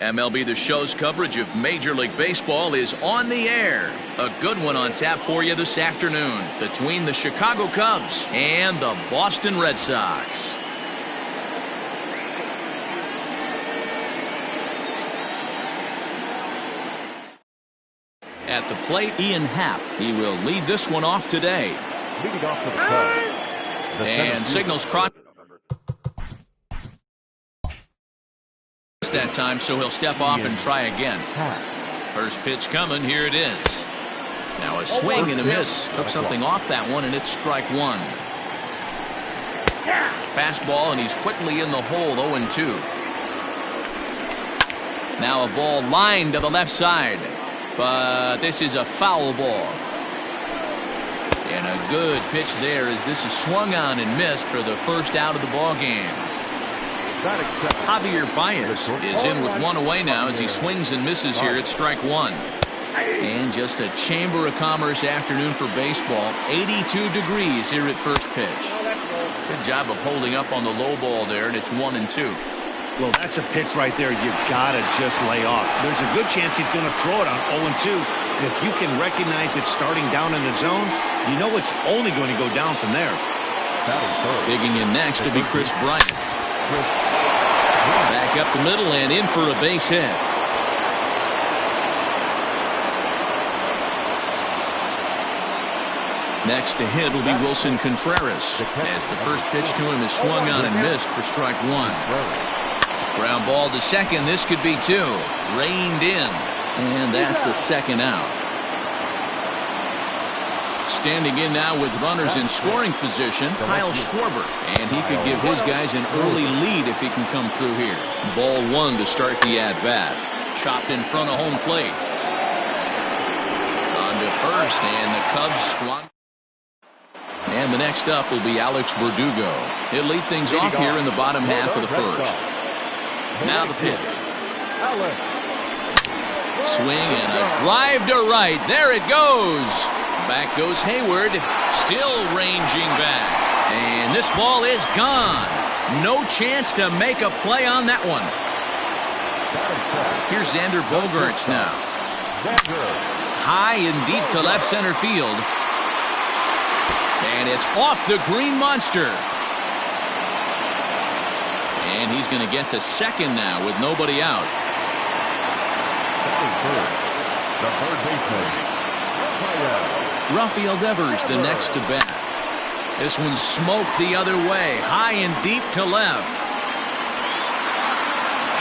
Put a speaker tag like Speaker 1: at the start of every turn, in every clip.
Speaker 1: MLB The Show's coverage of Major League Baseball is on the air. A good one on tap for you this afternoon between the Chicago Cubs and the Boston Red Sox. At the plate, Ian Happ. He will lead this one off today.
Speaker 2: Leading off for the Cubs.
Speaker 1: And signals cross that time, so he'll step off and try again. First pitch coming. Here it is. Now a swing and a miss. Took something off that one, and it's strike one. Fastball, and he's quickly in the hole. 0-2. Now a ball lined to the left side, but this is a foul ball. And a good pitch there as this is swung on and missed for the first out of the ball game. Javier Baez is in with one away now as he swings and misses here at strike one. And just a Chamber of Commerce afternoon for baseball. 82 degrees here at first pitch. Good job of holding up on the low ball there, and it's 1-2.
Speaker 3: Well, that's a pitch right there you gotta just lay off. There's a good chance he's going to throw it on 0-2. And if you can recognize it starting down in the zone, you know it's only going to go down from there.
Speaker 1: Digging in next to be Chris Bryant. Back up the middle and in for a base hit. Next to hit will be Wilson Contreras, as the first pitch to him is swung on and missed for strike one. Ground ball to second. This could be two. Reined in, and that's the second out. Standing in now with runners in scoring position, Kyle Schwarber, and he could give his guys an early lead if he can come through here. Ball one to start the at-bat. Chopped in front of home plate. On to first, and the Cubs squat. And the next up will be Alex Verdugo. He'll lead things off here in the bottom half of the first. Now the pitch. Swing and a drive to right. There it goes. Back goes Hayward, still ranging back. And this ball is gone. No chance to make a play on that one. Here's Xander Bogaerts now. High and deep to left center field. And it's off the green monster. And he's going to get to second now with nobody out.
Speaker 2: The third baseman,
Speaker 1: Rafael Devers the next to bat. This one smoked the other way, high and deep to left.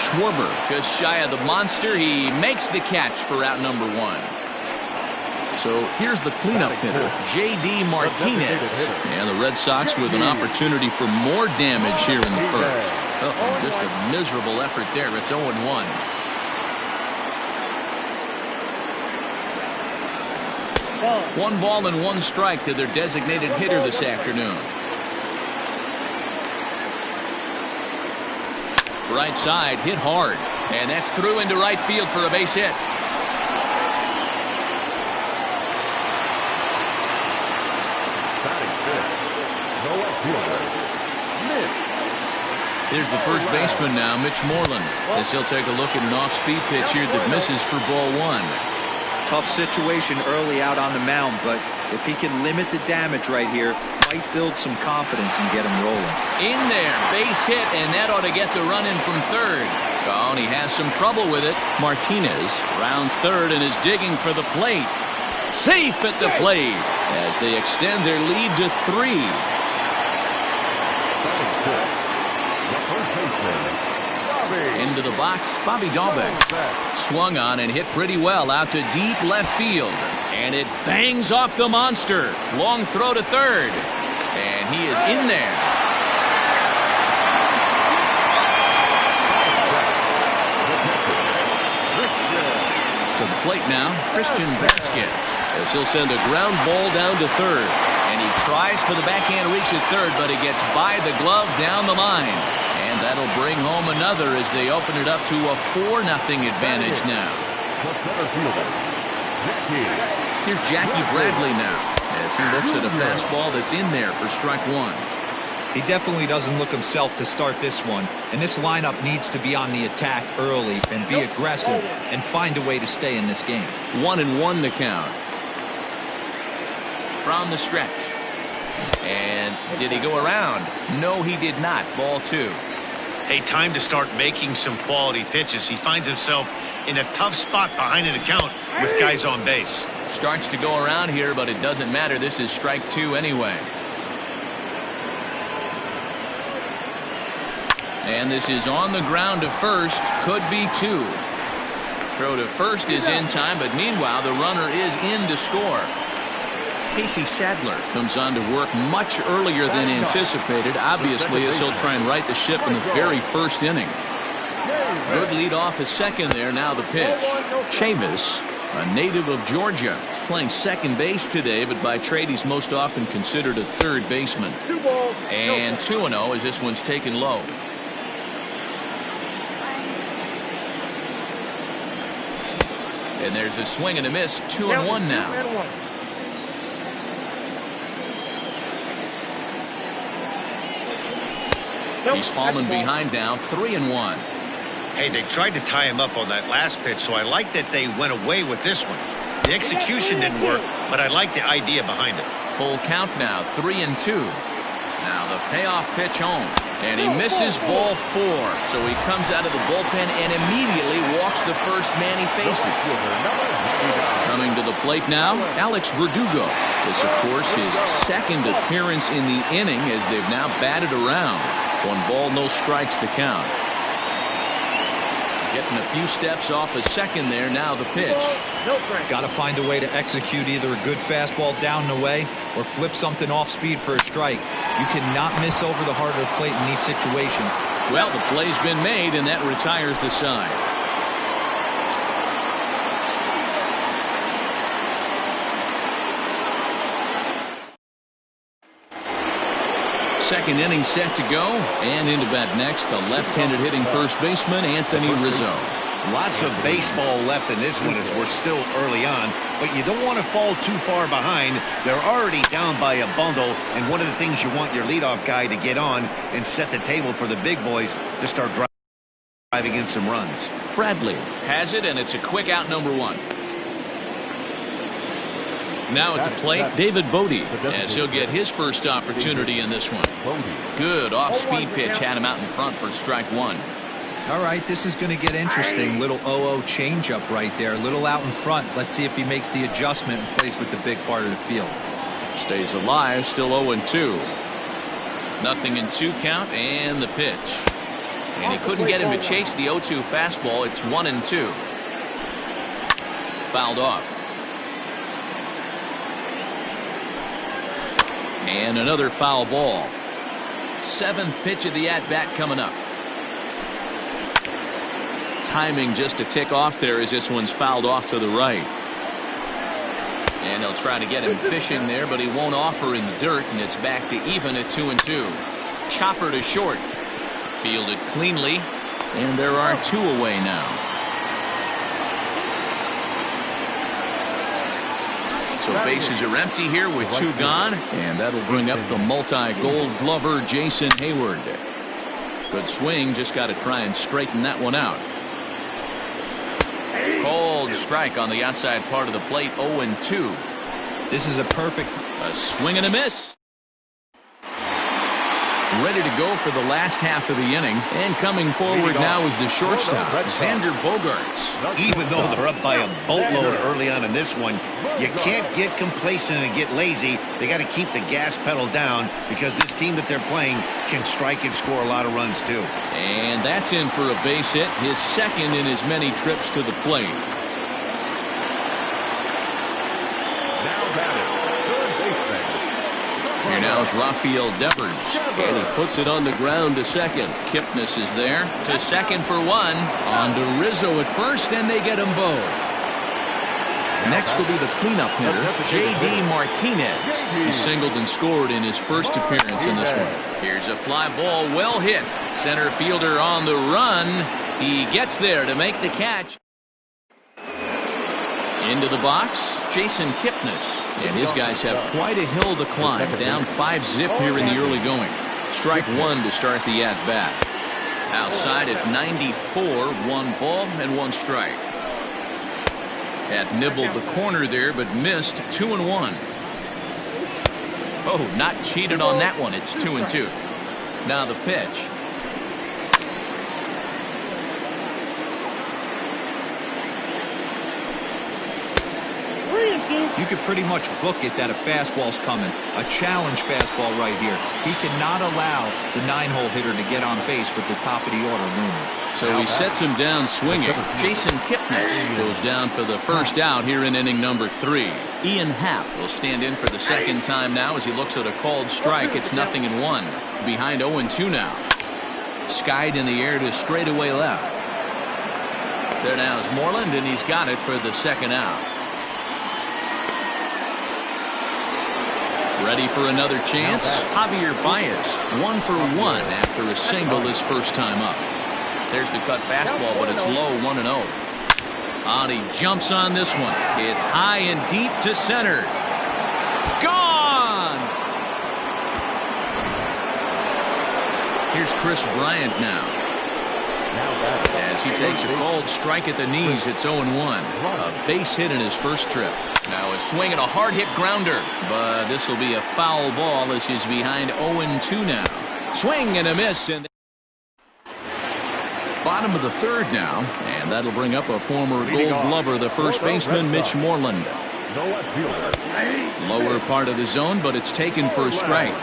Speaker 1: Schwarber just shy of the monster. He makes the catch for out number one. So here's the cleanup hitter, J.D. Martinez. And the Red Sox with an opportunity for more damage here in the first. Just a miserable effort there. It's 0-1. One ball and one strike to their designated hitter this afternoon. Right side, hit hard. And that's through into right field for a base hit. Here's the first baseman now, Mitch Moreland, as he'll take a look at an off-speed pitch here that misses for ball one.
Speaker 4: Tough situation early out on the mound, but if he can limit the damage right here, might build some confidence and get him rolling. In there, base hit, and that ought to get the run in from third. Oh, and he has some trouble with it. Martinez rounds third and is digging for the plate. Safe at the plate as they extend their lead to 3. Into the box, Bobby Dahlbeck. Swung on and hit pretty well out to deep left field. And it bangs off the monster. Long throw to third. And he is in there. To the plate now, Christian Vasquez, as he'll send a ground ball down to third. And he tries for the backhand reach at third, but it gets by the glove down the line. And that'll bring home another as they open it up to a 4-0 advantage now. Here's Jackie Bradley now as he looks at a fastball that's in there for strike one. He definitely doesn't look himself to start this one, and this lineup needs to be on the attack early and be aggressive and find a way to stay in this game.
Speaker 1: 1-1 to count. From the stretch. And did he go around? No, he did not. Ball 2.
Speaker 3: Hey, time to start making some quality pitches. He finds himself in a tough spot behind an account with guys on base.
Speaker 1: Starts to go around here, but it doesn't matter. This is strike 2 anyway. And this is on the ground to first. Could be 2. Throw to first is in time, but meanwhile the runner is in to score. Casey Sadler comes on to work much earlier than anticipated, obviously, as he'll try and right the ship in the very first inning. Good lead off at second there. Now the pitch. Chavis, a native of Georgia, is playing second base today, but by trade he's most often considered a third baseman. And 2-0 as this one's taken low. And there's a swing and a miss. 2-1 now. He's fallen behind now. 3-1.
Speaker 3: Hey, they tried to tie him up on that last pitch, so I like that they went away with this one. The execution didn't work, but I like the idea behind it.
Speaker 1: Full count now. 3-2. Now the payoff pitch home. And he misses ball 4. So he comes out of the bullpen and immediately walks the first man he faces. Coming to the plate now, Alex Verdugo. This, of course, his second appearance in the inning as they've now batted around. 1 ball, no strikes to count. Getting a few steps off a second there. Now the pitch.
Speaker 4: Got to find a way to execute either a good fastball down and away or flip something off speed for a strike. You cannot miss over the heart of the plate in these situations.
Speaker 1: Well, the play's been made, and that retires the side. Second inning set to go, and into bat next, the left-handed hitting first baseman, Anthony Rizzo.
Speaker 3: Lots of baseball left in this one as we're still early on, but you don't want to fall too far behind. They're already down by a bundle, and one of the things you want your leadoff guy to get on and set the table for the big boys to start driving in some runs.
Speaker 1: Bradley has it, and it's a quick out, number 1. Now at the plate, David Bodie, as he'll get his first opportunity in this one. Good off-speed pitch had him out in front for strike 1.
Speaker 4: All right, this is going to get interesting. Little 0-0 changeup right there. A little out in front. Let's see if he makes the adjustment and plays with the big part of the field.
Speaker 1: Stays alive, still 0-2. Nothing in 2 count, and the pitch. And he couldn't get him to chase the 0-2 fastball. It's 1-2. Fouled off. And another foul ball. 7th pitch of the at-bat coming up. Timing just a tick off there as this one's fouled off to the right. And they'll try to get him fishing there, but he won't offer in the dirt, and it's back to even at 2-2. Chopper to short. Fielded cleanly, and there are 2 away now. So bases are empty here with 2 gone, and that'll bring up the multi-gold glover Jason Hayward. Good swing, just got to try and straighten that one out. Cold strike on the outside part of the plate. 0-2.
Speaker 4: This is a perfect.
Speaker 1: A swing and a miss. Ready to go for the last half of the inning, and coming forward now is the shortstop, Xander Bogaerts.
Speaker 3: Even though they're up by a boatload early on in this one, you can't get complacent and get lazy. They got to keep the gas pedal down because this team that they're playing can strike and score a lot of runs too.
Speaker 1: And that's in for a base hit, his second in as many trips to the plate. Here now is Rafael Devers, and he puts it on the ground to second. Kipnis is there to second for 1. On to Rizzo at first, and they get them both. Next will be the cleanup hitter, J.D. Martinez. He singled and scored in his first appearance in this one. Here's a fly ball, well hit. Center fielder on the run. He gets there to make the catch. Into the box, Jason Kipnis. And his guys have quite a hill to climb, down 5-zip here in the early going. Strike one to start the at-bat. Outside at 94, 1 ball and 1 strike. Had nibbled the corner there, but missed. 2-1. Oh, not cheated on that one. It's 2-2. Now the pitch.
Speaker 4: You could pretty much book it that a fastball's coming. A challenge fastball right here. He cannot allow the 9-hole hitter to get on base with the top of the order looming.
Speaker 1: So he sets him down swinging. Jason Kipnis goes down for the first out here in inning number 3. Ian Happ will stand in for the second time now as he looks at a called strike. It's 0-1. Behind 0-2 now. Skied in the air to straightaway left. There now is Moreland, and he's got it for the second out. Ready for another chance? Javier Baez, 1 for 1 after a single his first time up. There's the cut fastball, but it's low, 1-0. And he jumps on this one. It's high and deep to center. Gone! Here's Chris Bryant now. As he takes a called strike at the knees, it's 0-1. A base hit in his first trip. Now a swing and a hard hit grounder, but this will be a foul ball as he's behind 0-2 now. Swing and a miss, and bottom of the third now, and that'll bring up a former Gold Glover, the first baseman Mitch Moreland. Lower part of the zone, but it's taken for a strike.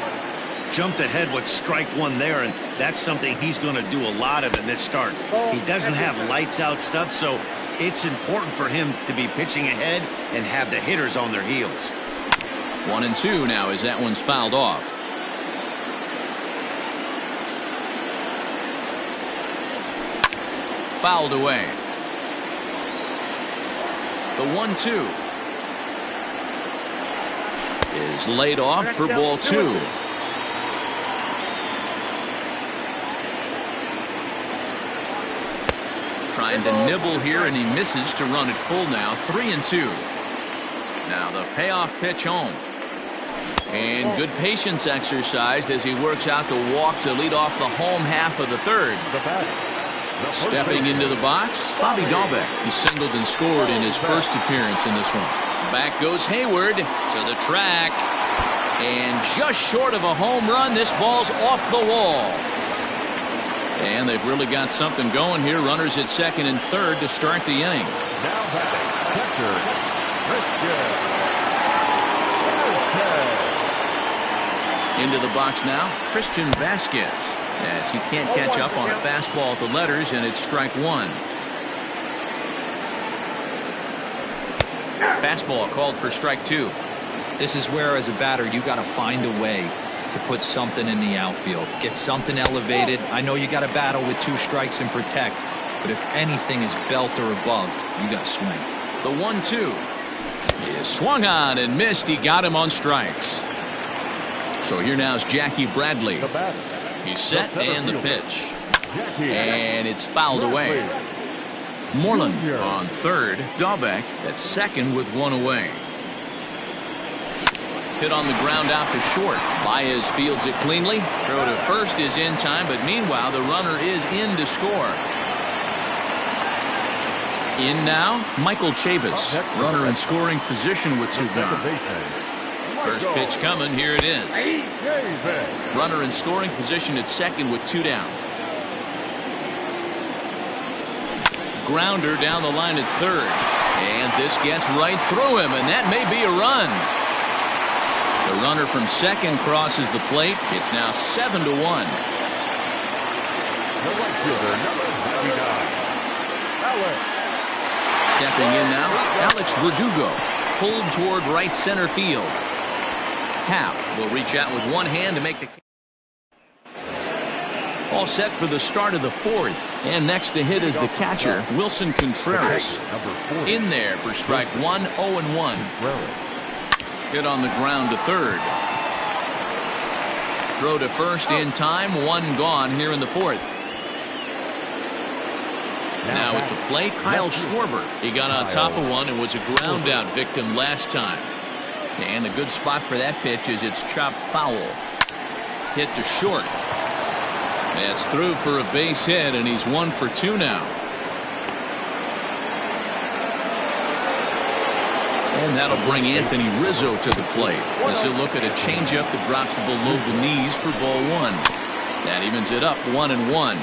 Speaker 3: Jumped ahead with strike one there, and that's something he's going to do a lot of in this start. He doesn't have lights out stuff, so it's important for him to be pitching ahead and have the hitters on their heels.
Speaker 1: 1-2 now as that one's fouled off. Fouled away. The 1-2 is laid off for ball 2. Trying to nibble here, and he misses to run it full now. 3-2. Now the payoff pitch home. And good patience exercised as he works out the walk to lead off the home half of the third. Stepping into the box, Bobby Dahlbeck. He singled and scored in his first appearance in this one. Back goes Hayward to the track. And just short of a home run, this ball's off the wall. And they've really got something going here. Runners at second and third to start the inning.
Speaker 2: Now batting, catcher,
Speaker 1: Into the box now, Christian Vasquez, as he can't catch up on a fastball at the letters, and it's strike one. Fastball called for strike 2.
Speaker 4: This is where, as a batter, you got to find a way to put something in the outfield. Get something elevated. I know you got to battle with 2 strikes and protect, but if anything is belt or above, you got to swing.
Speaker 1: The 1-2 is swung on and missed. He got him on strikes. So here now is Jackie Bradley. He's set and the pitch. And it's fouled away. Moreland on third. Dahlbeck at second with 1 away. Hit on the ground out to short. Baez fields it cleanly. Throw to first is in time, but meanwhile the runner is in to score. In now, Michael Chavis. Runner in scoring position with 2 gone. First pitch coming. Here it is. Runner in scoring position at second with 2 down. Grounder down the line at third. And this gets right through him, and that may be a run. The runner from second crosses the plate. It's now 7-1.
Speaker 2: The right fielder, number 99, Alex.
Speaker 1: Stepping in now, Alex Verdugo. Pulled toward right center field. Happ will reach out with one hand to make the. All set for the start of the fourth. And next to hit is the catcher, Wilson Contreras. In there for strike 1, 0-1. Hit on the ground to third. Throw to first in time. 1 gone here in the fourth. Now at the plate, Kyle Schwarber. He got on top of one and was a ground out victim last time. And a good spot for that pitch is it's chopped foul. hit to short. It's through for a base hit, and he's 1 for 2 now. And that'll bring Anthony Rizzo to the plate as he'll look at a changeup that drops below the knees for ball 1. That evens it up 1-1.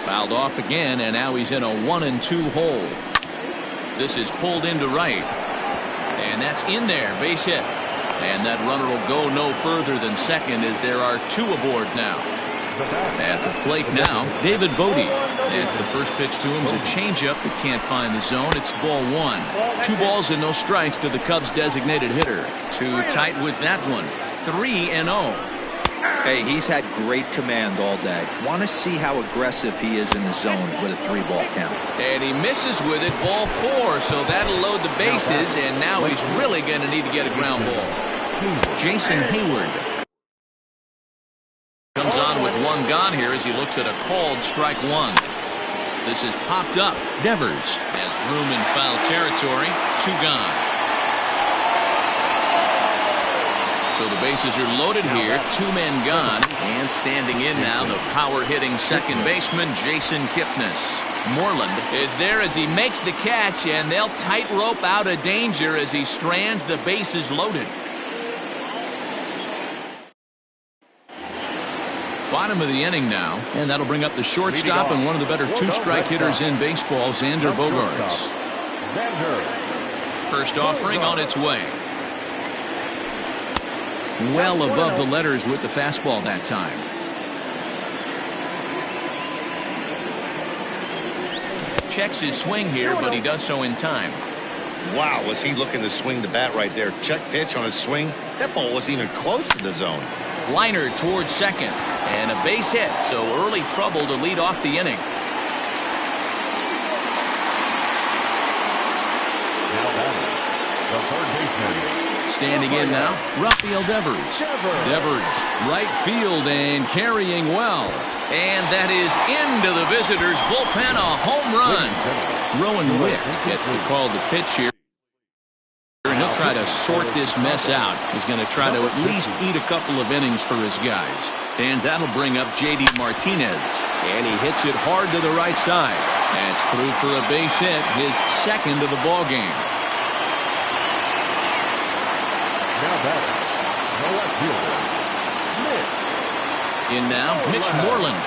Speaker 1: Fouled off again, and now he's in a 1-2 hole. This is pulled into right, and that's in there, base hit. And that runner will go no further than second as there are 2 aboard now. At the plate now, David Bodie. And the first pitch to him is a changeup that can't find the zone. It's ball 1. 2 balls and no strikes to the Cubs' designated hitter. Too tight with that one. 3-0.
Speaker 4: Hey, he's had great command all day. Want to see how aggressive he is in the zone with a 3-ball count.
Speaker 1: And he misses with it, ball 4, so that'll load the bases, and now he's really going to need to get a ground ball. Jason Hayward comes on with 1 gone here as he looks at a called strike 1. This is popped up. Devers has room in foul territory. 2 gone. So the bases are loaded here. 2 men gone. And standing in now, the power-hitting second baseman, Jason Kipnis. Moreland is there as he makes the catch, and they'll tightrope out of danger as he strands the bases loaded. Bottom of the inning now, and that'll bring up the shortstop and one of the better 2-strike hitters in baseball, Xander Bogaerts. First offering on its way. Well above the letters with the fastball that time. Checks his swing here, but he does so in time.
Speaker 3: Wow, was he looking to swing the bat right there? Check pitch on his swing. That ball wasn't even close to the zone.
Speaker 1: Liner towards second, and a base hit, so early trouble to lead off the inning.
Speaker 2: Now batting, the third baseman.
Speaker 1: Standing in now, Rafael Devers. Devers, right field and carrying well. And that is into the visitors' bullpen, a home run. Rowan Wick gets the call to pitch here. And he'll try to sort this mess out. He's going to try to at least eat a couple of innings for his guys. And that'll bring up J.D. Martinez. And he hits it hard to the right side. That's through for a base hit, his second of the ball game.
Speaker 2: Now batting, the left fielder, Mitch.
Speaker 1: In now, Mitch Moreland.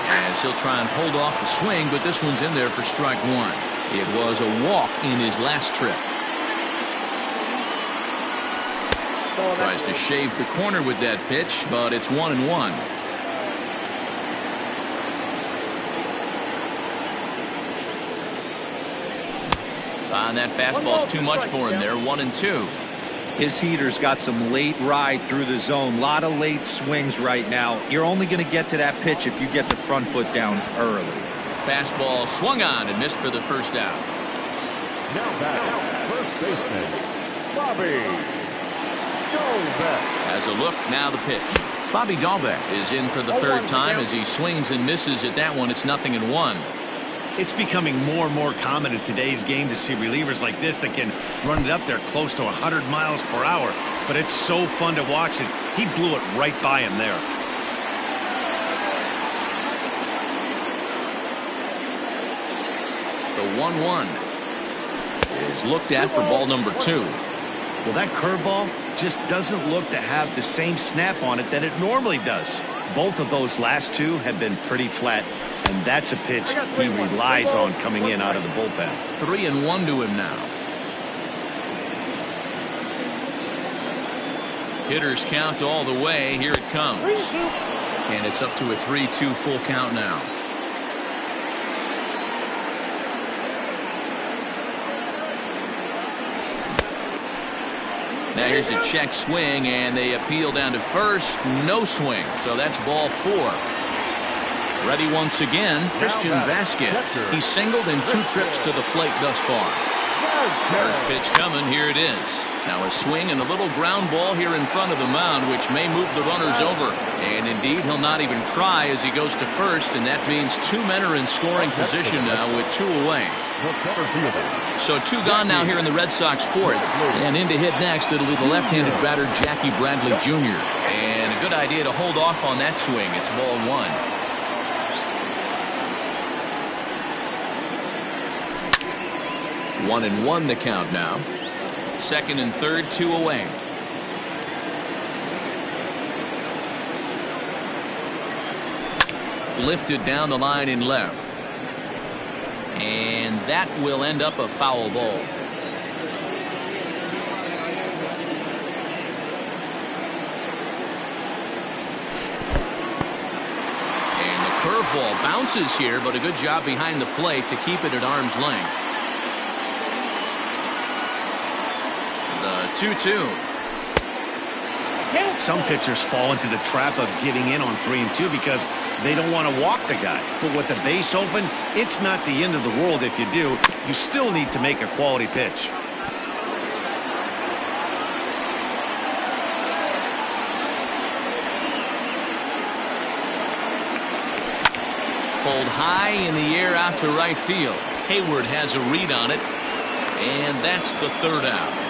Speaker 1: As he'll try and hold off the swing, but this one's in there for strike 1. It was a walk in his last trip. Tries to shave the corner with that pitch, but it's 1-1. And that fastball's too much for him there. 1-2.
Speaker 4: His heater's got some late ride through the zone. A lot of late swings right now. You're only going to get to that pitch if you get the front foot down early.
Speaker 1: Fastball swung on and missed for the first out.
Speaker 2: Now batting, first baseman, Bobby Dalbec.
Speaker 1: As a look, now the pitch. Bobby Dalbec is in for the third time as he swings and misses at that one. It's 0-1.
Speaker 3: It's becoming more and more common in today's game to see relievers like this that can run it up there close to 100 miles per hour. But it's so fun to watch it. He blew it right by him there.
Speaker 1: The 1-1 is looked at for ball number 2.
Speaker 3: Well, that curveball just doesn't look to have the same snap on it that it normally does. Both of those last 2 have been pretty flat, and that's a pitch he relies on coming in out of the bullpen.
Speaker 1: 3-1 to him now. Hitters count all the way. Here it comes. And it's up to a 3-2 full count now. Now here's a check swing, and they appeal down to first. No swing, so that's ball 4. Ready once again, Christian Vasquez. He's singled in 2 trips to the plate thus far. First pitch coming. Here it is. Now a swing and a little ground ball here in front of the mound, which may move the runners over. And indeed, he'll not even try as he goes to first, and that means 2 men are in scoring position now with 2 away. So 2 gone now here in the Red Sox fourth. And in to hit next, it'll be the left-handed batter Jackie Bradley Jr. And a good idea to hold off on that swing. It's ball 1. One and 1 the count now. Second and third, 2 away. Lifted down the line in left. And that will end up a foul ball. And the curveball bounces here, but a good job behind the plate to keep it at arm's length. The 2-2.
Speaker 3: Some pitchers fall into the trap of giving in on 3 and 2 because they don't want to walk the guy. But with the base open, it's not the end of the world if you do. You still need to make a quality pitch.
Speaker 1: Pulled high in the air out to right field. Hayward has a read on it, and that's the 3rd out.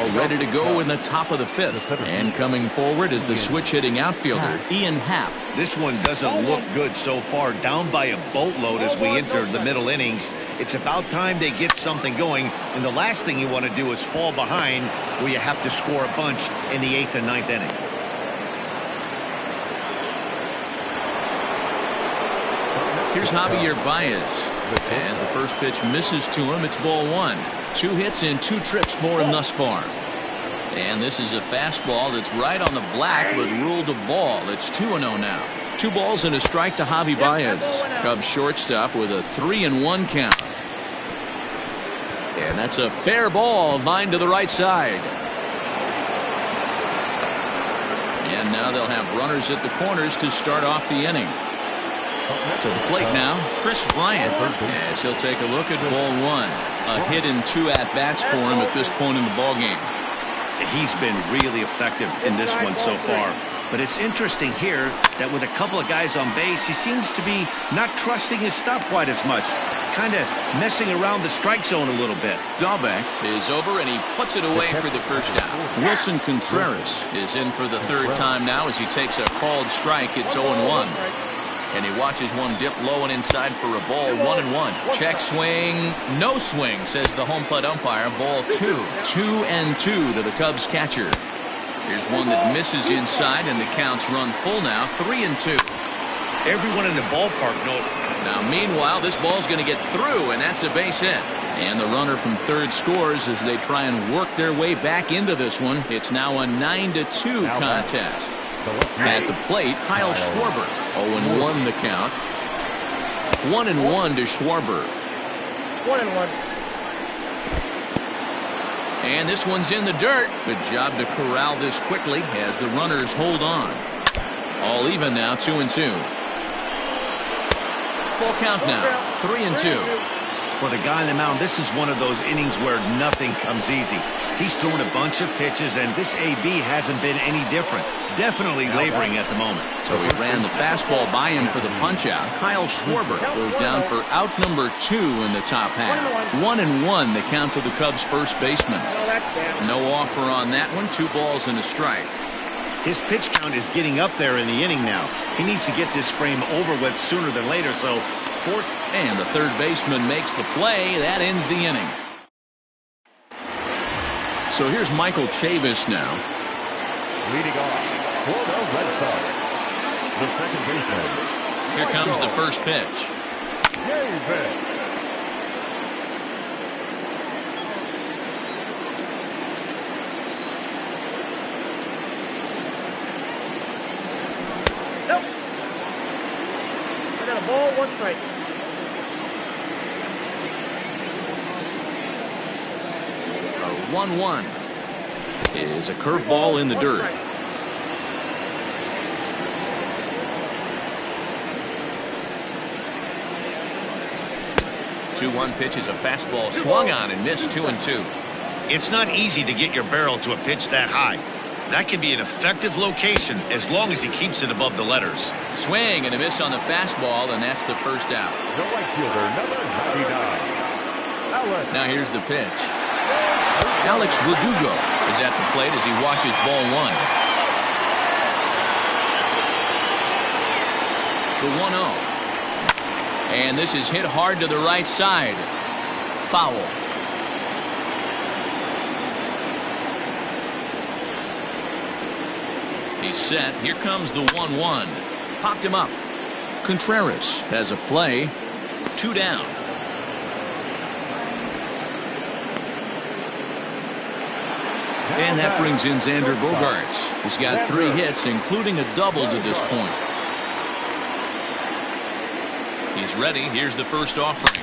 Speaker 1: ball ready to go in the top of the fifth. And coming forward is the switch-hitting outfielder, Ian Happ.
Speaker 3: This one doesn't look good so far. Down by a boatload as we enter the middle innings. It's about time they get something going. And the last thing you want to do is fall behind where you have to score a bunch in the 8th and 9th inning.
Speaker 1: Here's Javier Baez. As the first pitch misses to him, it's ball one. 2 hits and 2 trips for him thus far. And this is a fastball that's right on the black, but ruled a ball. It's 2-0 now. 2 balls and a strike to Javi Baez. Cubs shortstop with a 3-1 count. And that's a fair ball, lined to the right side. And now they'll have runners at the corners to start off the inning. To the plate now, Chris Bryant, as he'll take a look at ball one. A hit and 2 at-bats for him at this point in the ballgame.
Speaker 3: He's been really effective in this one so far. But it's interesting here that with a couple of guys on base, he seems to be not trusting his stuff quite as much. Kind of messing around the strike zone a little bit.
Speaker 1: Dahlbeck is over, and he puts it away for the first out. Wilson Contreras is in for the 3rd time now as he takes a called strike. It's 0-1. And he watches one dip low and inside for a ball. 1-1. Check swing. No swing, says the home plate umpire. Ball 2. 2-2 to the Cubs catcher. Here's one that misses inside, and the counts run full now. 3-2.
Speaker 3: Everyone in the ballpark knows.
Speaker 1: Now, meanwhile, this ball's going to get through, and that's a base hit. And the runner from third scores as they try and work their way back into this one. It's now a 9-2 contest. At the plate, Kyle Schwarber. 0-1 the count. 1-1 to Schwarber.
Speaker 5: 1-1.
Speaker 1: And this one's in the dirt. Good job to corral this quickly as the runners hold on. All even now, 2-2. Full count now, 3-2.
Speaker 3: For the guy on the mound, this is one of those innings where nothing comes easy. He's thrown a bunch of pitches, and this AB hasn't been any different. Definitely laboring at the moment.
Speaker 1: So he ran the fastball by him for the punch-out. Kyle Schwarber goes down for out number 2 in the top half. 1-1 the count to the Cubs' first baseman. No offer on that one. 2 balls and a strike.
Speaker 3: His pitch count is getting up there in the inning now. He needs to get this frame over with sooner than later, so force.
Speaker 1: And the third baseman makes the play. That ends the inning. So here's Michael Chavis now.
Speaker 2: Leading off for the Red Sox, the second baseman.
Speaker 1: Here comes the first pitch.
Speaker 2: Davis.
Speaker 5: Nope. I got a ball, 1 strike.
Speaker 1: A 1-1 is a curveball in the dirt. The 2-1 pitch is a fastball swung on and missed. 2-2.
Speaker 3: It's not easy to get your barrel to a pitch that high. That can be an effective location as long as he keeps it above the letters.
Speaker 1: Swing and a miss on the fastball, and that's the first out.
Speaker 2: The right fielder, number 99.
Speaker 1: Now here's the pitch. Alex Verdugo is at the plate as he watches ball 1. The 1-0. And this is hit hard to the right side. Foul. He's set. Here comes the 1-1. Popped him up. Contreras has a play. 2 down. And that brings in Xander Bogaerts. He's got 3 hits, including a double to this point. He's ready. Here's the first offering.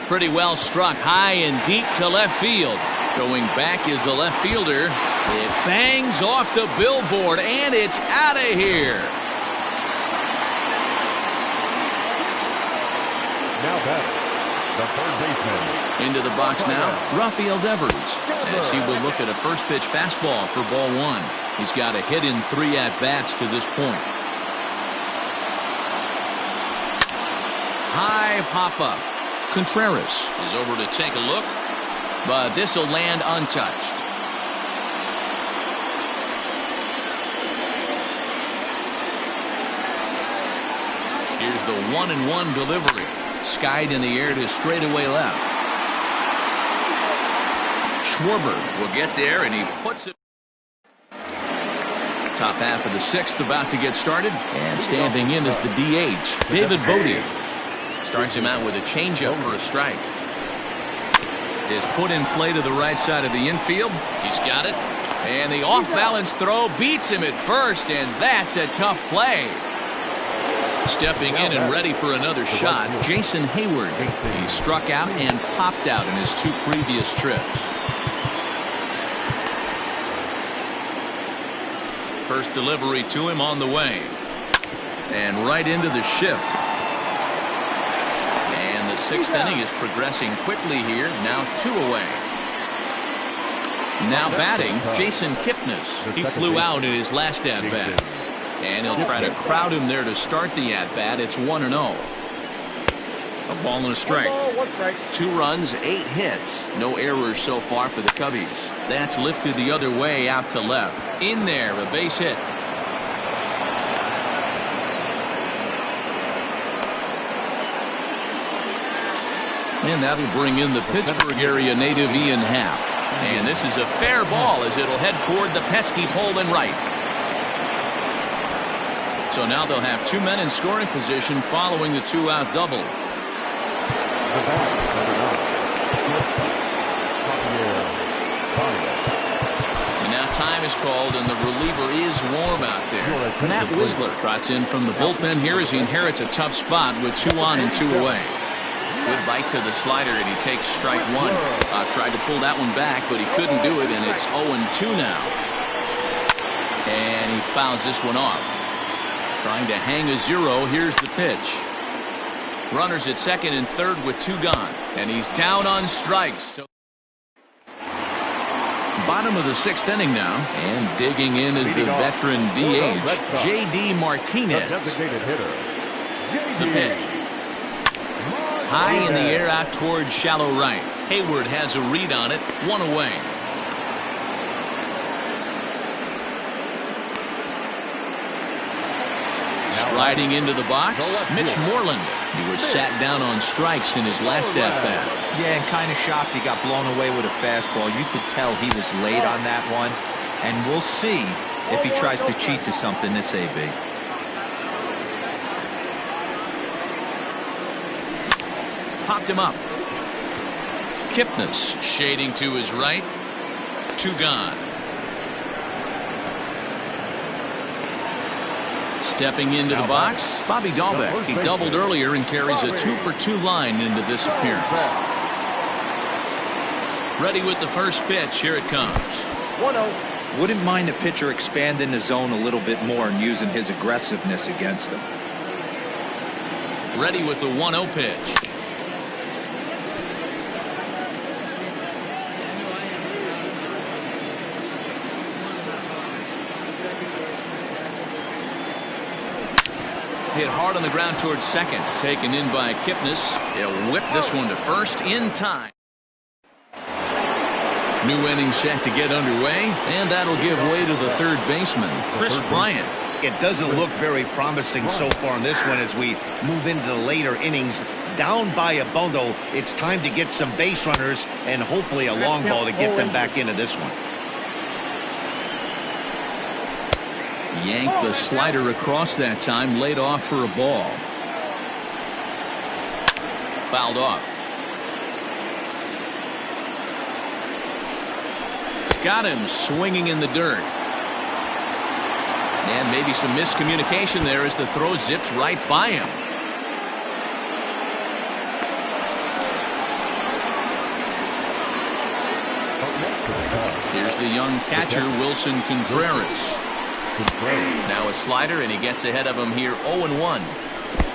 Speaker 1: Pretty well struck high and deep to left field. Going back is the left fielder. It bangs off the billboard, and it's out of here.
Speaker 2: Now batting, the third baseman.
Speaker 1: Into the box now, Rafael Devers, as he will look at a first pitch fastball for ball 1. He's got a hit in 3 at-bats to this point. High pop-up. Contreras is over to take a look, but this will land untouched. Here's the 1-1 delivery. Skied in the air to straightaway left. Schwarber will get there, and he puts it. Top half of the sixth about to get started, and standing in is the DH, David Bodie. Starts him out with a changeup for a strike. Is put in play to the right side of the infield. He's got it, and the off-balance throw beats him at first, and that's a tough play. Stepping in and ready for another shot, Jason Hayward. He struck out and popped out in his two previous trips. First delivery to him on the way. And right into the shift. And the sixth inning is progressing quickly here. Now 2 away. Now batting, Jason Kipnis. He flew out in his last at-bat. And he'll try to crowd him there to start the at-bat. It's 1-0. A ball and a strike. 2 runs, 8 hits. No errors so far for the Cubbies. That's lifted the other way out to left. In there, a base hit. And that'll bring in the Pittsburgh area native Ian Happ. And this is a fair ball as it'll head toward the pesky pole and right. So now they'll have 2 men in scoring position following the 2-out double. And now time is called, and the reliever is warm out there. Matt Wisler trots in from the bullpen here as he inherits a tough spot with 2 on and 2 away. Good bite to the slider, and he takes strike 1. Tried to pull that one back, but he couldn't do it, and it's 0-2 now. And he fouls this one off. Trying to hang a 0. Here's the pitch. Runners at second and third with 2 gone, and he's down on strikes. So bottom of the 6th inning now, and digging in is the veteran DH, J.D. Martinez. The pitch. High in the air out towards shallow right. Hayward has a read on it. 1 away. Striding into the box, Mitch Moreland. He was sat down on strikes in his last at-bat.
Speaker 4: Yeah, and kind of shocked he got blown away with a fastball. You could tell he was late on that one. And we'll see if he tries to cheat to something this AB.
Speaker 1: Popped him up. Kipnis shading to his right. 2 gone. Stepping into the box, Bobby Dahlbeck. He doubled earlier and carries a 2-for-2 line into this appearance. Ready with the first pitch. Here it comes.
Speaker 5: 1-0.
Speaker 4: Wouldn't mind a pitcher expanding the zone a little bit more and using his aggressiveness against him.
Speaker 1: Ready with the 1-0 pitch. Hit hard on the ground towards second. Taken in by Kipnis. He'll whip this one to first in time. New inning set to get underway, and that'll give way to the third baseman, Chris Bryant.
Speaker 3: It doesn't look very promising so far in this one as we move into the later innings. Down by a bundle, it's time to get some base runners and hopefully a long ball to get them back into this one.
Speaker 1: Yanked the slider across that time, laid off for a ball. Fouled off. Got him swinging in the dirt. And maybe some miscommunication there as the throw zips right by him. Here's the young catcher, Wilson Contreras. Now a slider, and he gets ahead of him here, 0-1.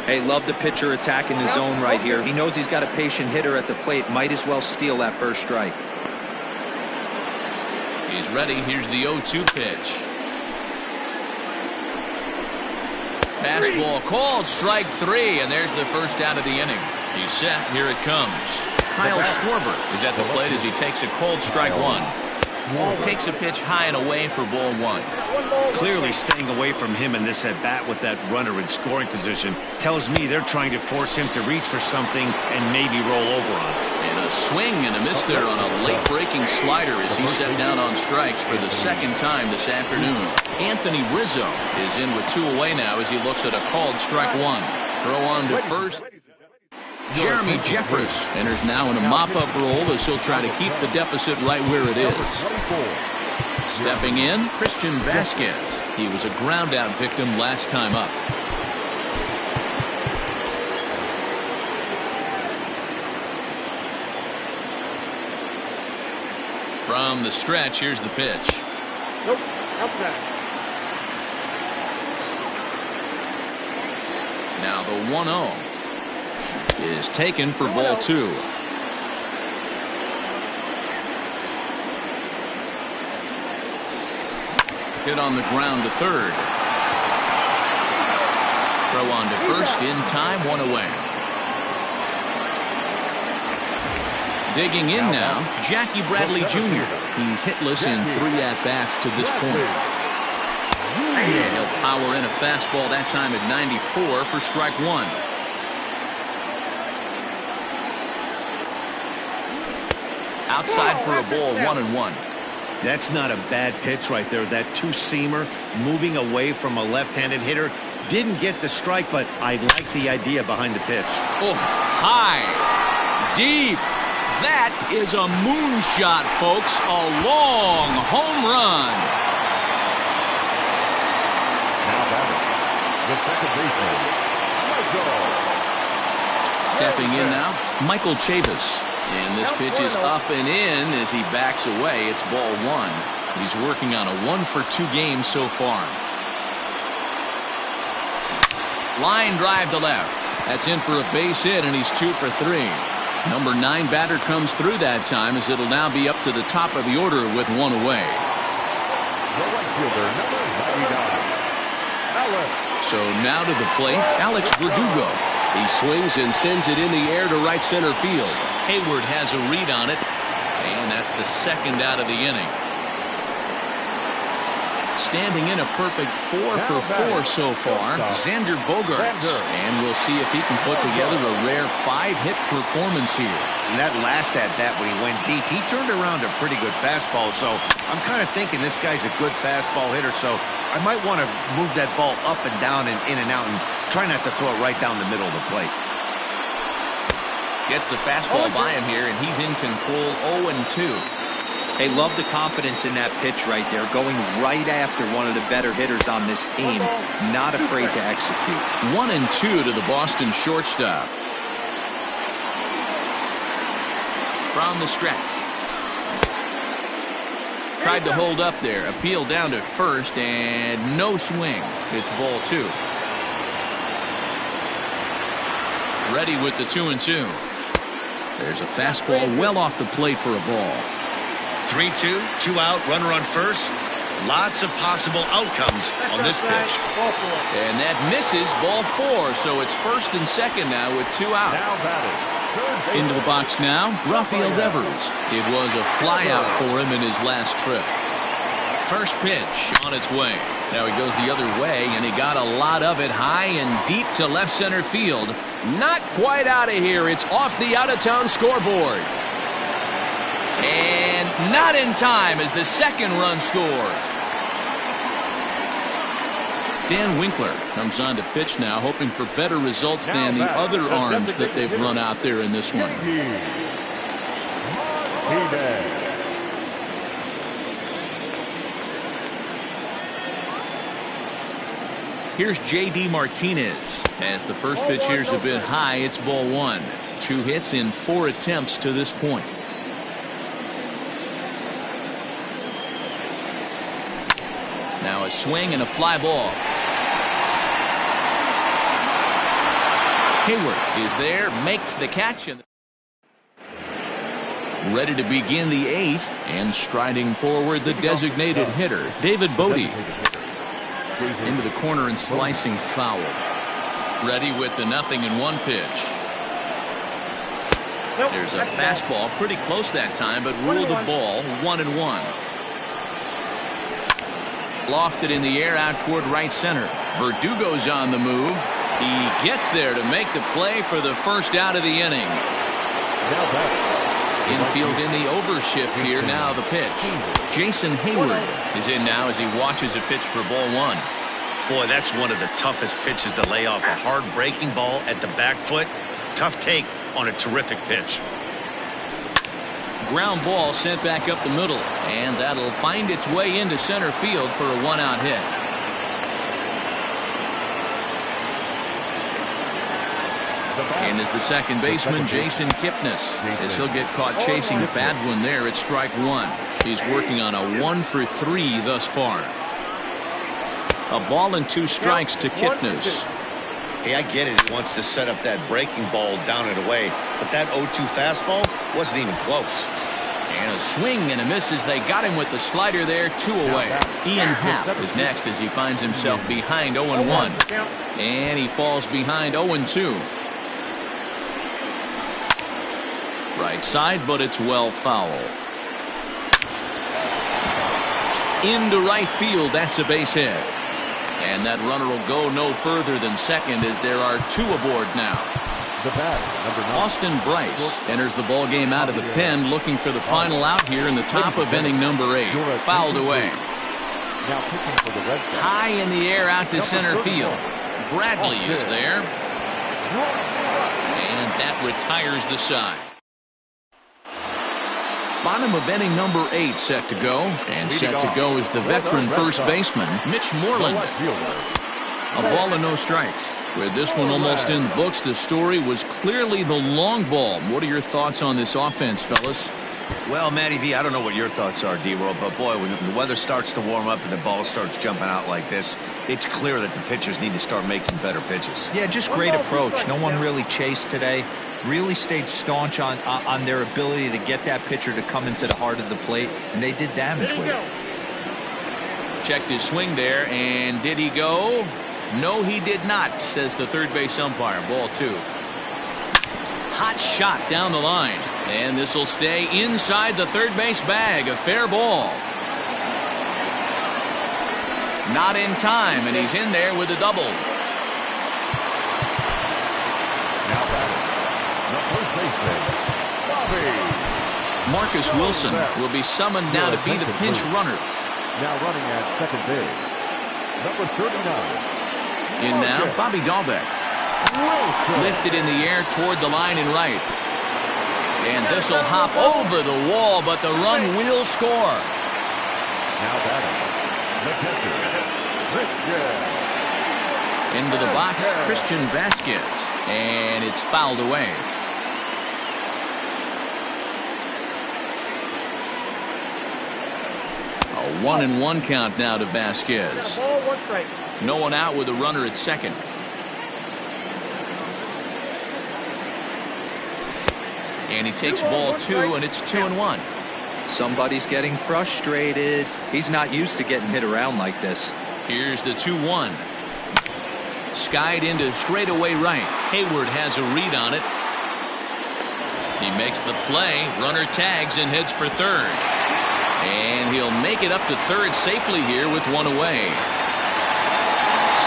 Speaker 4: Hey, love the pitcher attacking the zone right here. He knows he's got a patient hitter at the plate. Might as well steal that first strike.
Speaker 1: He's ready. Here's the 0-2 pitch. Fastball called, strike 3, and there's the first out of the inning. He's set. Here it comes. Kyle Schwarber is at the plate as he takes a cold strike 1. Takes a pitch high and away for ball one.
Speaker 3: Clearly staying away from him in this at bat with that runner in scoring position tells me they're trying to force him to reach for something and maybe roll over on it.
Speaker 1: And a swing and a miss there on a late breaking slider as he set down on strikes for the second time this afternoon. Anthony Rizzo is in with 2 away now as he looks at a called strike one. Throw on to first. Jeremy Jeffress enters now in a mop-up role as he'll try to keep the deficit right where it is. Stepping in, Christian Vasquez. He was a ground-out victim last time up. From the stretch, here's the pitch.
Speaker 5: Nope, outside.
Speaker 1: Now the 1-0 is taken for ball 2. Hit on the ground to third. Throw on to first in time, 1 away. Digging in now, Jackie Bradley Jr. He's hitless in 3 at-bats to this point. And he'll power in a fastball that time at 94 for strike 1. Outside for a ball, 1-1.
Speaker 3: That's not a bad pitch right there. That two-seamer moving away from a left-handed hitter. Didn't get the strike, but I like the idea behind the pitch.
Speaker 1: Oh, high, deep. That is a moonshot, folks. A long home run.
Speaker 2: Now batting, the second baseman, Michael.
Speaker 1: Stepping in now, Michael Chavis. And this pitch is up and in as he backs away. It's ball 1. He's working on a 1-for-2 game so far. Line drive to left. That's in for a base hit, and he's 2 for 3. Number 9 batter comes through that time as it'll now be up to the top of the order with 1 away.
Speaker 2: The right fielder, number 99, Alex.
Speaker 1: So now to the plate, Alex Verdugo. He swings and sends it in the air to right center field. Hayward has a read on it, and that's the second out of the inning. Standing in a perfect 4 for 4 so far, Xander Bogaerts. And we'll see if he can put together a rare 5-hit performance here.
Speaker 3: And that last at-bat when he went deep, he turned around a pretty good fastball. So I'm kind of thinking this guy's a good fastball hitter. So I might want to move that ball up and down and in and out and try not to throw it right down the middle of the plate.
Speaker 1: Gets the fastball by him here, and he's in control 0-2.
Speaker 4: Hey, love the confidence in that pitch right there. Going right after one of the better hitters on this team. Not afraid to execute.
Speaker 1: 1-2 to the Boston shortstop. From the stretch. Tried to hold up there. Appeal down to first, and no swing. It's ball 2. Ready with the 2-2. There's a fastball well off the plate for a ball.
Speaker 3: 3-2, 2 out, runner on first. Lots of possible outcomes on this pitch.
Speaker 1: And that misses, ball 4. So it's first and second now with 2 out.
Speaker 2: Now batting,
Speaker 1: Into the box now, Rafael Devers. It was a flyout for him in his last trip. First pitch on its way. Now he goes the other way, and he got a lot of it high and deep to left center field. Not quite out of here. It's off the out-of-town scoreboard. And not in time as the second run scores. Dan Winkler comes on to pitch now, hoping for better results than the other arms that they've run out there in this one. Here's J.D. Martinez. As the first pitch here's a bit high, it's ball 1. 2 hits in 4 attempts to this point. Now a swing and a fly ball. Hayward is there, makes the catch. And ready to begin the 8th, and striding forward the designated hitter, David Bodie. Into the corner and slicing foul. Ready with the 0-1 pitch. There's a fastball pretty close that time, but ruled a ball. 1-1. Lofted in the air out toward right center. Verdugo's on the move. He gets there to make the play for the first out of the inning. Infield in the overshift here. Now the pitch. Jason Hayward is in now as he watches a pitch for ball one.
Speaker 3: Boy, that's one of the toughest pitches to lay off. A hard breaking ball at the back foot. Tough take on a terrific pitch.
Speaker 1: Ground ball sent back up the middle, and that'll find its way into center field for a one-out hit. And is the second baseman, Jason Kipnis, as he'll get caught chasing a bad one there at strike one. He's working on a 1-for-3 thus far. A ball and 2 strikes to Kipnis.
Speaker 3: Hey, I get it. He wants to set up that breaking ball down and away, but that 0-2 fastball wasn't even close.
Speaker 1: And a swing and a miss as they got him with the slider there, 2 away. Ian Happ is next as he finds himself behind 0-1. And he falls behind 0-2. Right side, but it's well foul. Into right field, that's a base hit. And that runner will go no further than second as there are 2 aboard now. Austin Bryce enters the ball game out of the pen, looking for the final out here in the top of inning number 8. Fouled away. High in the air out to center field. Bradley is there. And that retires the side. Bottom of inning number 8 set to go. And set to go is the veteran first baseman, Mitch Moreland. A ball and no strikes. With this one almost in the books, the story was clearly the long ball. What are your thoughts on this offense, fellas?
Speaker 3: Well, Matty V, I don't know what your thoughts are, D-Roll, but boy, when the weather starts to warm up and the ball starts jumping out like this, it's clear that the pitchers need to start making better pitches.
Speaker 4: Yeah, just great approach. No one really chased today. Really stayed staunch on their ability to get that pitcher to come into the heart of the plate, and they did damage with it.
Speaker 1: Checked his swing there, and did he go? No, he did not, says the third base umpire. Ball 2. Hot shot down the line. And this will stay inside the third base bag. A fair ball. Not in time, and he's in there with a double.
Speaker 2: Now batting, the first baseman, Bobby.
Speaker 1: Marcus Wilson will be summoned now to be the pinch runner.
Speaker 2: Now running at second base, number 39.
Speaker 1: In now, Bobby Dahlbeck. Lifted in the air toward the line and right. And this will hop over the wall, but the run will score.
Speaker 2: Now batting, the catcher, Christian.
Speaker 1: Into the box, Christian Vasquez. And it's fouled away. A 1-1 count now to Vasquez. No one out with a runner at second. And he takes ball 2, and it's 2-1.
Speaker 4: Somebody's getting frustrated. He's not used to getting hit around like this.
Speaker 1: Here's the 2-1. Skied into straightaway right. Hayward has a read on it. He makes the play. Runner tags and heads for third. And he'll make it up to third safely here with 1 away.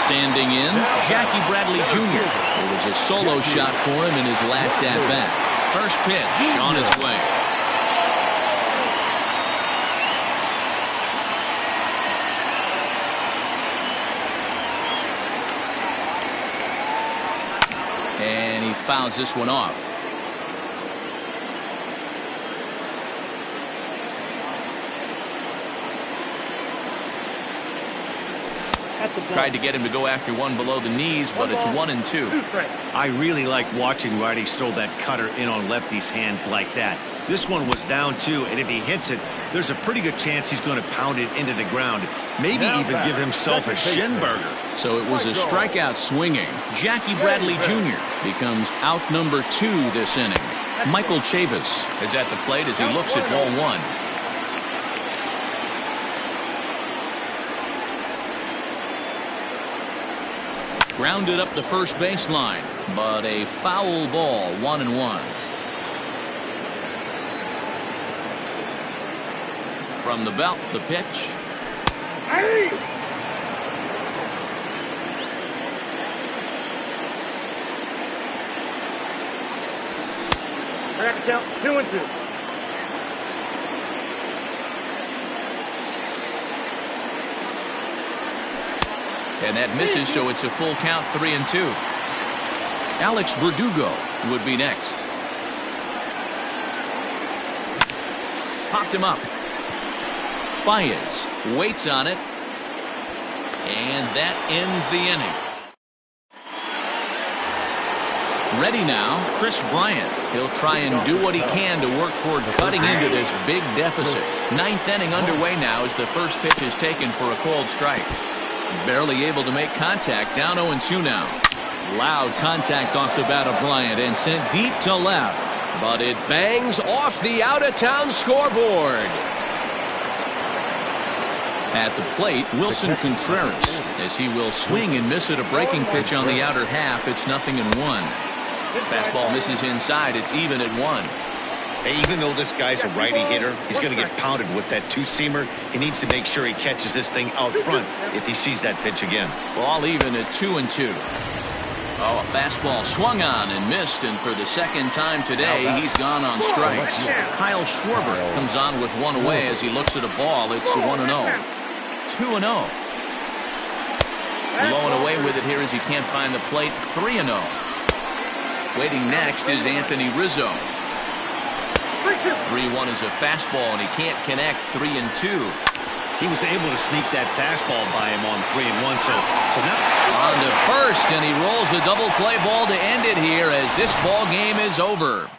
Speaker 1: Standing in, Jackie Bradley Jr. It was a solo shot for him in his last at-bat. First pitch on its way. And he fouls this one off. Tried to get him to go after one below the knees, but it's 1-2.
Speaker 3: I really like watching righties throw that cutter in on lefties' hands like that. This one was down 2, and if he hits it, there's a pretty good chance he's going to pound it into the ground. Maybe even give himself a shin burger.
Speaker 1: So it was a strikeout swinging. Jackie Bradley Jr. becomes out number 2 this inning. Michael Chavis is at the plate as he looks at ball 1. Grounded up the first baseline, but a foul ball, 1-1. From the belt, the pitch.
Speaker 5: Hey! I got to count 2 and 2.
Speaker 1: And that misses, so it's a full count, 3 and 2. Alex Verdugo would be next. Popped him up. Baez waits on it. And that ends the inning. Ready now, Chris Bryant. He'll try and do what he can to work toward cutting into this big deficit. 9th inning underway now as the first pitch is taken for a called strike. Barely able to make contact, down 0-2 now. Loud contact off the bat of Bryant and sent deep to left. But it bangs off the out-of-town scoreboard. At the plate, Wilson Contreras, as he will swing and miss at a breaking pitch on the outer half. It's 0-1. Fastball misses inside. It's even at 1.
Speaker 3: Hey, even though this guy's a righty hitter, he's going to get pounded with that two-seamer. He needs to make sure he catches this thing out front if he sees that pitch again.
Speaker 1: Ball even at 2-2. Oh, a fastball swung on and missed, and for the second time today, he's gone on strikes. Kyle Schwarber comes on with one away as he looks at a ball. It's 1-0. 2-0. Blowing away with it here as he can't find the plate. 3-0. Waiting next is Anthony Rizzo. 3-1 is a fastball, and he can't connect. 3-2.
Speaker 3: He was able to sneak that fastball by him on 3-1. So now
Speaker 1: on to first, and he rolls a double play ball to end it here as this ball game is over.